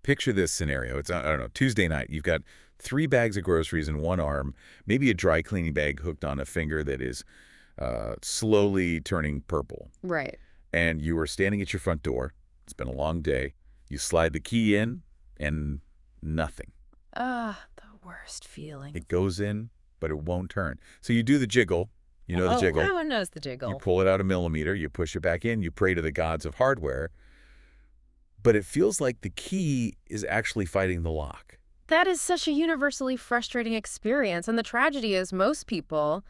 picture this scenario. It's, I don't know, Tuesday night. You've got 3 bags of groceries in one arm, maybe a dry cleaning bag hooked on a finger that is slowly turning purple. Right. And you are standing at your front door. It's been a long day. You slide the key in, and nothing. The worst feeling. It goes in, but it won't turn. So you do the jiggle. You know the jiggle. Oh, everyone knows the You jiggle. pull it out a millimeter. You push it back in. You pray to the gods of hardware. But it feels like the key is actually fighting the lock. That is such a universally frustrating experience. And the tragedy is most people,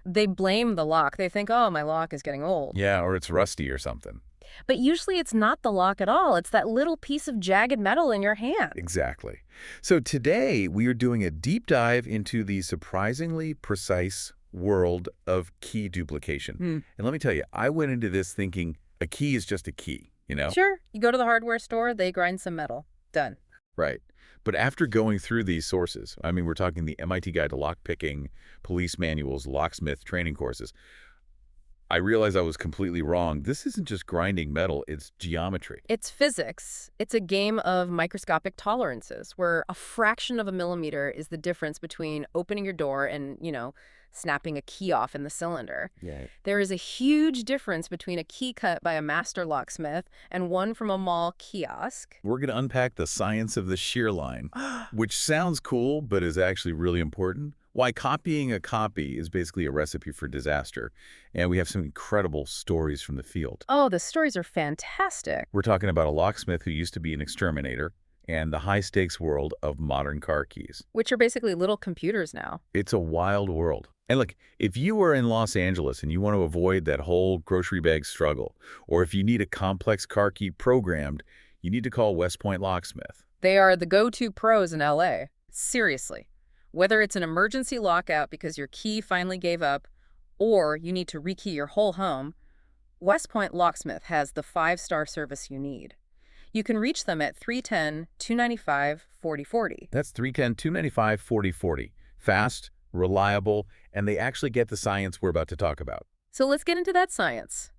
they blame the lock. They think, oh, my lock is getting old. Yeah, or it's rusty or something. But usually it's not the lock at all. It's that little piece of jagged metal in your hand. Exactly. So today we are doing a deep dive into the surprisingly precise world of key duplication. And let me tell you, I went into this thinking a key is just a key, you know? Sure. You go to the hardware store, they grind some metal. Done. Right. But after going through these sources, I mean, we're talking the MIT Guide to Lockpicking, police manuals, locksmith training courses, I realized I was completely wrong. This isn't just grinding metal, it's geometry. It's physics. It's a game of microscopic tolerances where a fraction of a millimeter is the difference between opening your door and, snapping a key off in the cylinder. Yeah. There is a huge difference between a key cut by a master locksmith and one from a mall kiosk. We're going to unpack the science of the shear line, which sounds cool, but is actually really important. Why copying a copy is basically a recipe for disaster. And we have some incredible stories from the field. Oh, the stories are fantastic. We're talking about a locksmith who used to be an exterminator and the high-stakes world of modern car keys. Which are basically little computers now. It's a wild world. And look, if you are in Los Angeles and you want to avoid that whole grocery bag struggle, or if you need a complex car key programmed, you need to call West Point Locksmith. They are the go-to pros in LA. Seriously. Whether it's an emergency lockout because your key finally gave up, or you need to rekey your whole home, West Point Locksmith has the 5-star service you need. You can reach them at 310-295-4040. That's 310-295-4040. Fast, reliable, and they actually get the science we're about to talk about. So let's get into that science.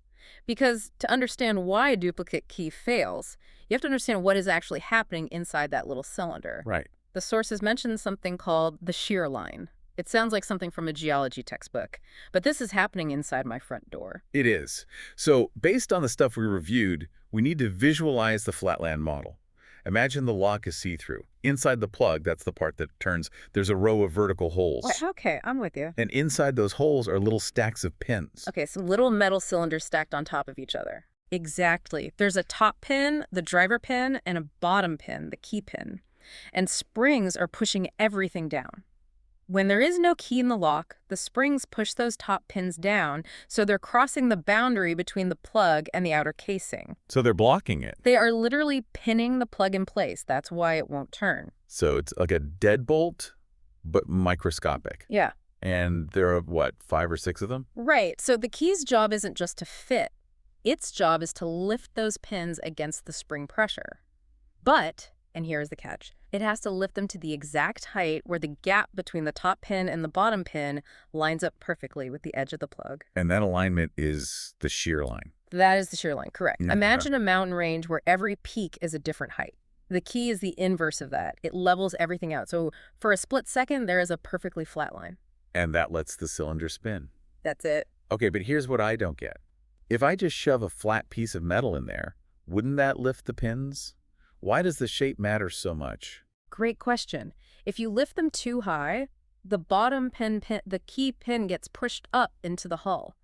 Because to understand why a duplicate key fails, you have to understand what is actually happening inside that little cylinder. Right. The sources mention something called the shear line. It sounds like something from a geology textbook, but this is happening inside my front door. It is. So based on the stuff we reviewed, we need to visualize the flatland model. Imagine the lock is see-through. Inside the plug, that's the part that turns, there's a row of vertical holes. Okay, I'm with you. And inside those holes are little stacks of pins. Okay, some little metal cylinders stacked on top of each other. Exactly. There's a top pin, the driver pin, and a bottom pin, the key pin. And springs are pushing everything down. When there is no key in the lock, the springs push those top pins down, so they're crossing the boundary between the plug and the outer casing. So they're blocking it. They are literally pinning the plug in place. That's why it won't turn. So it's like a deadbolt, but microscopic. Yeah. And there are, what, 5 or 6 of them? Right. So the key's job isn't just to fit. Its job is to lift those pins against the spring pressure. But, and here's the catch, it has to lift them to the exact height where the gap between the top pin and the bottom pin lines up perfectly with the edge of the plug. And that alignment is the shear line. That is the shear line, correct. Yeah. Imagine a mountain range where every peak is a different height. The key is the inverse of that. It levels everything out. So for a split second, there is a perfectly flat line. And that lets the cylinder spin. That's it. Okay, but here's what I don't get. If I just shove a flat piece of metal in there, wouldn't that lift the pins? Why does the shape matter so much? Great question. If you lift them too high, the bottom the key pin gets pushed up into the hull.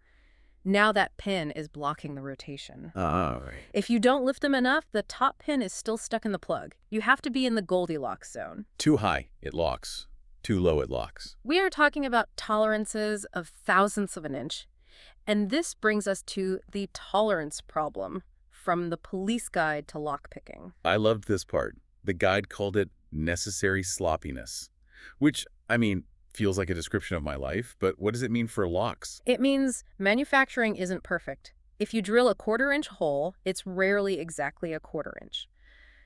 Now that pin is blocking the rotation. Oh, right. If you don't lift them enough, the top pin is still stuck in the plug. You have to be in the Goldilocks zone. Too high, it locks. Too low, it locks. We are talking about tolerances of thousandths of an inch. And this brings us to the tolerance problem from the police guide to lockpicking. I loved this part. The guide called it necessary sloppiness, which, I mean, feels like a description of my life, but what does it mean for locks? It means manufacturing isn't perfect. If you drill a 1/4 inch hole, it's rarely exactly a 1/4 inch.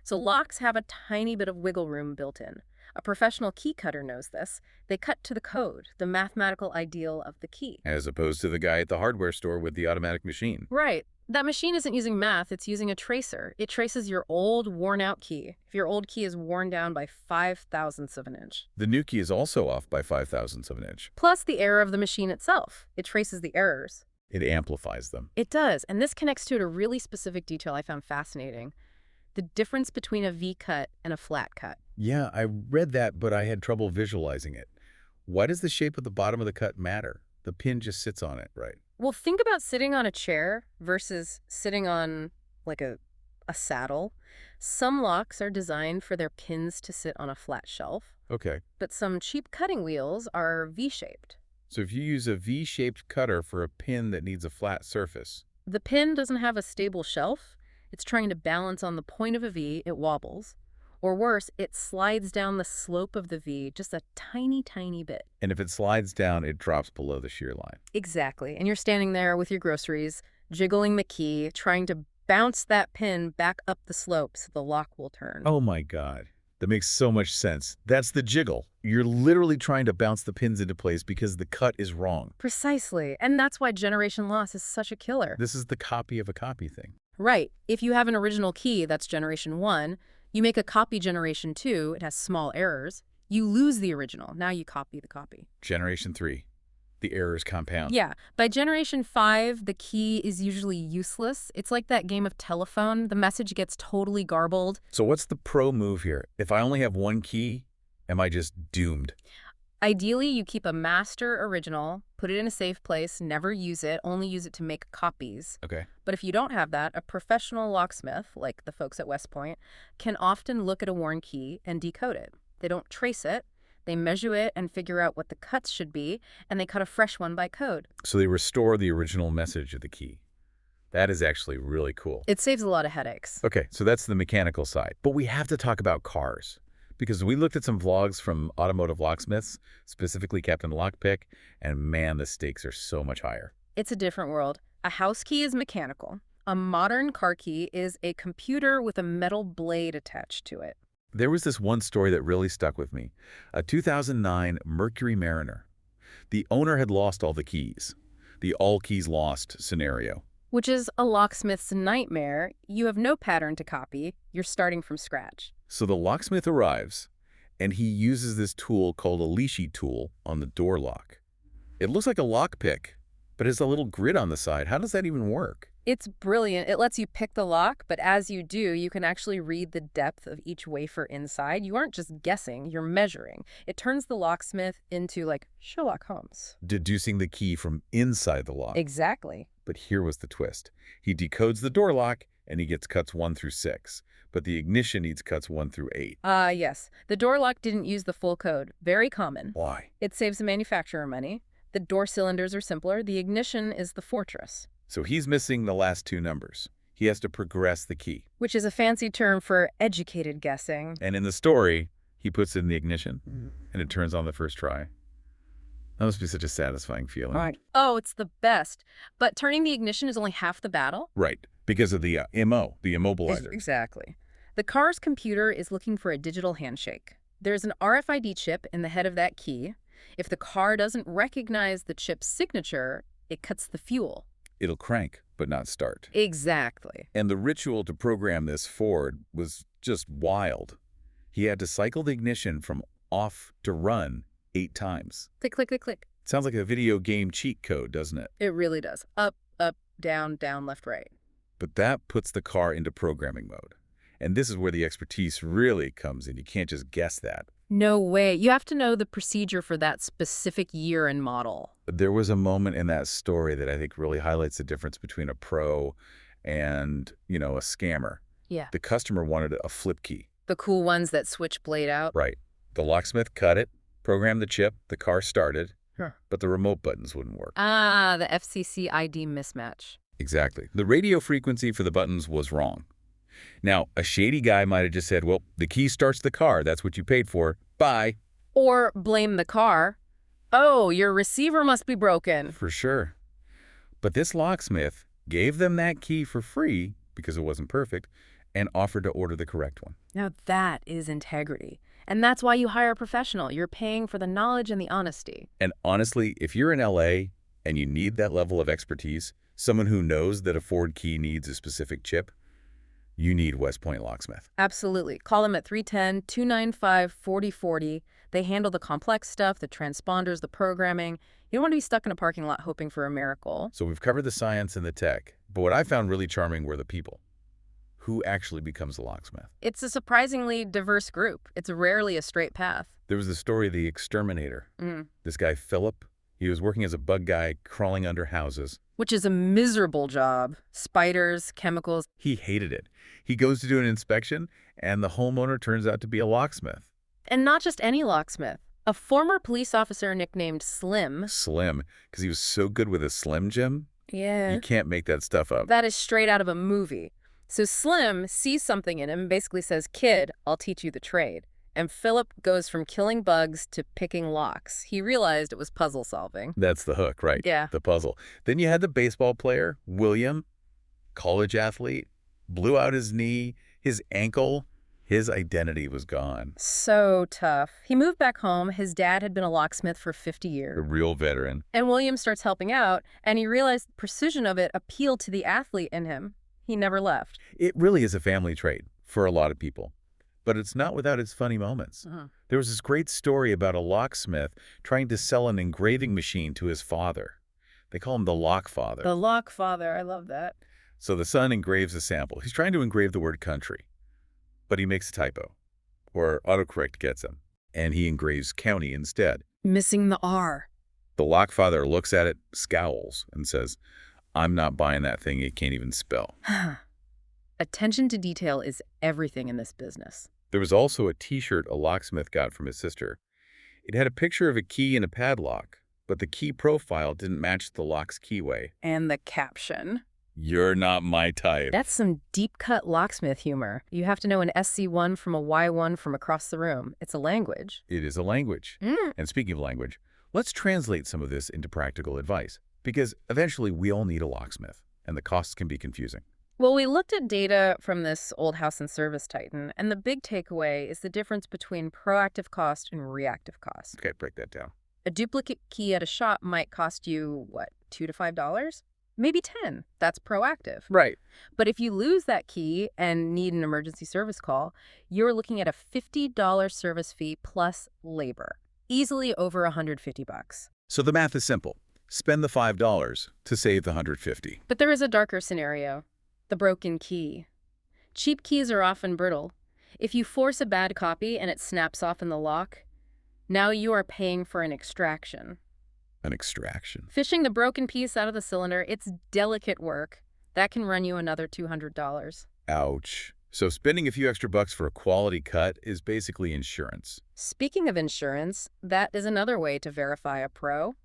So locks have a tiny bit of wiggle room built in. A professional key cutter knows this. They cut to the code, the mathematical ideal of the key. As opposed to the guy at the hardware store with the automatic machine. Right. That machine isn't using math, it's using a tracer. It traces your old, worn-out key. If your old key is worn down by 5/1000ths of an inch. The new key is also off by 5/1000ths of an inch. Plus the error of the machine itself. It traces the errors. It amplifies them. It does, and this connects to a really specific detail I found fascinating. The difference between a V-cut and a flat cut. Yeah, I read that, but I had trouble visualizing it. Why does the shape of the bottom of the cut matter? The pin just sits on it, right? Well, think about sitting on a chair versus sitting on, like, a saddle. Some locks are designed for their pins to sit on a flat shelf, Okay. but some cheap cutting wheels are V-shaped. So if you use a V-shaped cutter for a pin that needs a flat surface. The pin doesn't have a stable shelf. It's trying to balance on the point of a V, it wobbles. Or worse, it slides down the slope of the V just a tiny, tiny bit. And if it slides down, it drops below the shear line. Exactly. And you're standing there with your groceries, jiggling the key, trying to bounce that pin back up the slope so the lock will turn. Oh my God. That makes so much sense. That's the jiggle. You're literally trying to bounce the pins into place because the cut is wrong. Precisely. And that's why generation loss is such a killer. This is the copy of a copy thing. Right. If you have an original key that's generation 1, you make a copy generation 2, it has small errors. You lose the original. Now you copy the copy. Generation 3. The errors compound. Yeah. By generation 5, the key is usually useless. It's like that game of telephone. The message gets totally garbled. So what's the pro move here? If I only have one key, am I just doomed? Ideally, you keep a master original, put it in a safe place, never use it, only use it to make copies. Okay. But if you don't have that, a professional locksmith, like the folks at West Point, can often look at a worn key and decode it. They don't trace it. They measure it and figure out what the cuts should be, and they cut a fresh one by code. So they restore the original message of the key. That is actually really cool. It saves a lot of headaches. Okay, so that's the mechanical side. But we have to talk about cars. Because we looked at some vlogs from automotive locksmiths, specifically Captain Lockpick, and man, the stakes are so much higher. It's a different world. A house key is mechanical. A modern car key is a computer with a metal blade attached to it. There was this one story that really stuck with me. A 2009 Mercury Mariner. The owner had lost all the keys. The all keys lost scenario. Which is a locksmith's nightmare. You have no pattern to copy. You're starting from scratch. So the locksmith arrives, and he uses this tool called a leashy tool on the door lock. It looks like a lockpick, but it's a little grid on the side. How does that even work? It's brilliant. It lets you pick the lock, but as you do, you can actually read the depth of each wafer inside. You aren't just guessing, you're measuring. It turns the locksmith into, like, Sherlock Holmes. Deducing the key from inside the lock. Exactly. But here was the twist. He decodes the door lock, and he gets cuts 1 through 6. But the ignition needs cuts 1 through 8. Yes. The door lock didn't use the full code. Very common. Why? It saves the manufacturer money. The door cylinders are simpler. The ignition is the fortress. So he's missing the last 2 numbers. He has to progress the key. Which is a fancy term for educated guessing. And in the story, he puts it in the ignition, and it turns on the first try. That must be such a satisfying feeling. Right. Oh, it's the best. But turning the ignition is only half the battle. Right, because of the MO, the immobilizer. Exactly. The car's computer is looking for a digital handshake. There's an RFID chip in the head of that key. If the car doesn't recognize the chip's signature, it cuts the fuel. It'll crank, but not start. Exactly. And the ritual to program this Ford was just wild. He had to cycle the ignition from off to run 8 times. Click, click, click, click. Sounds like a video game cheat code, doesn't it? It really does. Up, up, down, down, left, right. But that puts the car into programming mode. And this is where the expertise really comes in. You can't just guess that. No way. You have to know the procedure for that specific year and model. There was a moment in that story that I think really highlights the difference between a pro and, a scammer. Yeah. The customer wanted a flip key. The cool ones that switch blade out. Right. The locksmith cut it, programmed the chip, the car started, Sure. but the remote buttons wouldn't work. The FCC ID mismatch. Exactly. The radio frequency for the buttons was wrong. Now, a shady guy might have just said, well, the key starts the car. That's what you paid for. Bye. Or blame the car. Oh, your receiver must be broken. For sure. But this locksmith gave them that key for free because it wasn't perfect and offered to order the correct one. Now that is integrity. And that's why you hire a professional. You're paying for the knowledge and the honesty. And honestly, if you're in LA and you need that level of expertise, someone who knows that a Ford key needs a specific chip, you need West Point Locksmith. Absolutely. Call them at 310-295-4040. They handle the complex stuff, the transponders, the programming. You don't want to be stuck in a parking lot hoping for a miracle. So we've covered the science and the tech, but what I found really charming were the people. Who actually becomes a locksmith? It's a surprisingly diverse group. It's rarely a straight path. There was the story of the exterminator. This guy, Philip, he was working as a bug guy crawling under houses. Which is a miserable job. Spiders, chemicals. He hated it. He goes to do an inspection, and the homeowner turns out to be a locksmith. And not just any locksmith. A former police officer nicknamed Slim. Slim, because he was so good with a Slim Jim. Yeah. You can't make that stuff up. That is straight out of a movie. So Slim sees something in him and basically says, "Kid, I'll teach you the trade." And Philip goes from killing bugs to picking locks. He realized it was puzzle solving. That's the hook, right? Yeah. The puzzle. Then you had the baseball player, William, college athlete, blew out his knee, his ankle. His identity was gone. So tough. He moved back home. His dad had been a locksmith for 50 A years. real veteran. And William starts helping out, and he realized the precision of it appealed to the athlete in him. He never left. It really is a family trait for a lot of people. But it's not without its funny moments. There was this great story about a locksmith trying to sell an engraving machine to his father. They call him the lock father. The lock father. I love that. So the son engraves a sample. He's trying to engrave the word country, but he makes a typo, or autocorrect gets him, and he engraves county instead. Missing the R. The lock father looks at it, scowls, and says, "I'm not buying that thing it can't even spell." Attention to detail is everything in this business. There was also a T-shirt a locksmith got from his sister. It had a picture of a key and a padlock, but the key profile didn't match the lock's keyway. And the caption. "You're not my type." That's some deep-cut locksmith humor. You have to know an SC1 from a Y1 from across the room. It's a language. It is a language. And speaking of language, let's translate some of this into practical advice, because eventually we all need a locksmith, and the costs can be confusing. Well, we looked at data from this old house and service titan, and the big takeaway is the difference between proactive cost and reactive cost. Okay, break that down. A duplicate key at a shop might cost you, what, $2 to $5? Maybe 10. That's proactive. Right. But if you lose that key and need an emergency service call, you're looking at a $50 service fee plus labor. Easily over $150. So the math is simple. Spend the $5 to save the $150. But there is a darker scenario. The broken key. Cheap keys are often brittle. If you force a bad copy and it snaps off in the lock, now you are paying for an extraction. An extraction. Fishing the broken piece out of the cylinder, it's delicate work. That can run you another $200. Ouch. So spending a few extra bucks for a quality cut is basically insurance. Speaking of insurance, that is another way to verify a pro.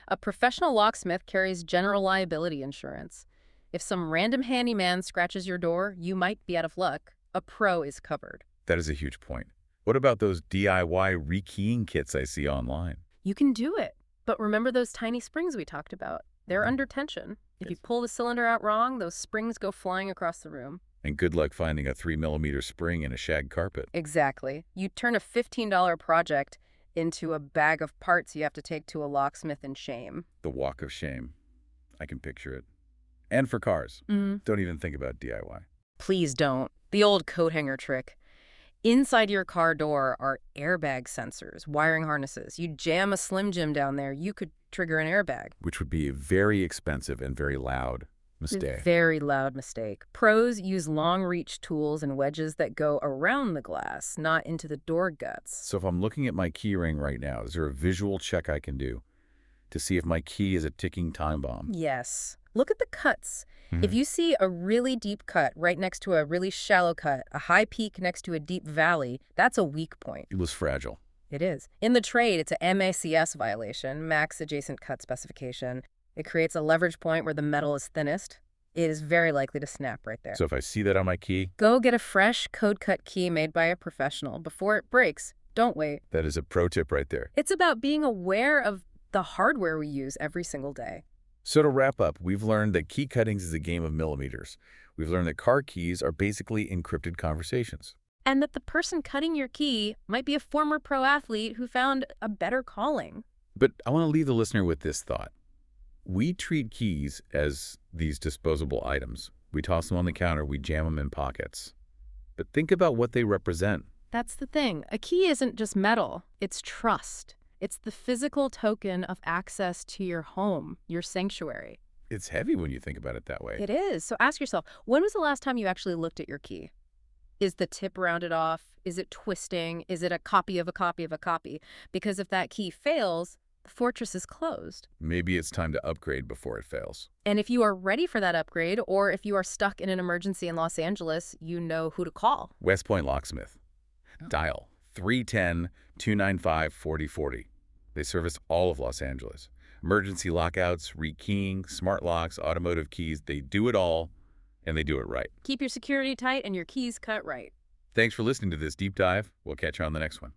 A professional locksmith carries general liability insurance. If some random handyman scratches your door, you might be out of luck. A pro is covered. That is a huge point. What about those DIY rekeying kits I see online? You can do it. But remember those tiny springs we talked about? They're under tension. If you pull the cylinder out wrong, those springs go flying across the room. And good luck finding a 3mm spring in a shag carpet. Exactly. You turn a $15 project into a bag of parts you have to take to a locksmith in shame. The walk of shame. I can picture it. And for cars. Don't even think about DIY. Please don't. The old coat hanger trick. Inside your car door are airbag sensors, wiring harnesses. You jam a Slim Jim down there, you could trigger an airbag. Which would be a very expensive and very loud mistake. Very loud mistake. Pros use long-reach tools and wedges that go around the glass, not into the door guts. So if I'm looking at my key ring right now, is there a visual check I can do to see if my key is a ticking time bomb? Yes. Look at the cuts. If you see a really deep cut right next to a really shallow cut, a high peak next to a deep valley, that's a weak point. It was fragile. It is. In the trade, it's a MACS violation, max adjacent cut specification. It creates a leverage point where the metal is thinnest. It is very likely to snap right there. So if I see that on my key, go get a fresh code-cut key made by a professional before it breaks. Don't wait. that is a pro tip right there. It's about being aware of the hardware we use every single day. So to wrap up, we've learned that key cuttings is a game of millimeters. We've learned that car keys are basically encrypted conversations. and that the person cutting your key might be a former pro athlete who found a better calling. But I want to leave the listener with this thought. We treat keys as these disposable items. We toss them on the counter, we jam them in pockets. But think about what they represent. That's the thing. A key isn't just metal, it's trust. It's the physical token of access to your home, your sanctuary. It's heavy when you think about it that way. It is. So ask yourself, when was the last time you actually looked at your key? Is the tip rounded off? Is it twisting? Is it a copy of a copy of a copy? Because if that key fails, the fortress is closed. Maybe it's time to upgrade before it fails. And if you are ready for that upgrade, or if you are stuck in an emergency in Los Angeles, you know who to call. West Point Locksmith. Dial 310-295-4040. They service all of Los Angeles. Emergency lockouts, rekeying, smart locks, automotive keys, they do it all, and they do it right. Keep your security tight and your keys cut right. Thanks for listening to this deep dive. We'll catch you on the next one.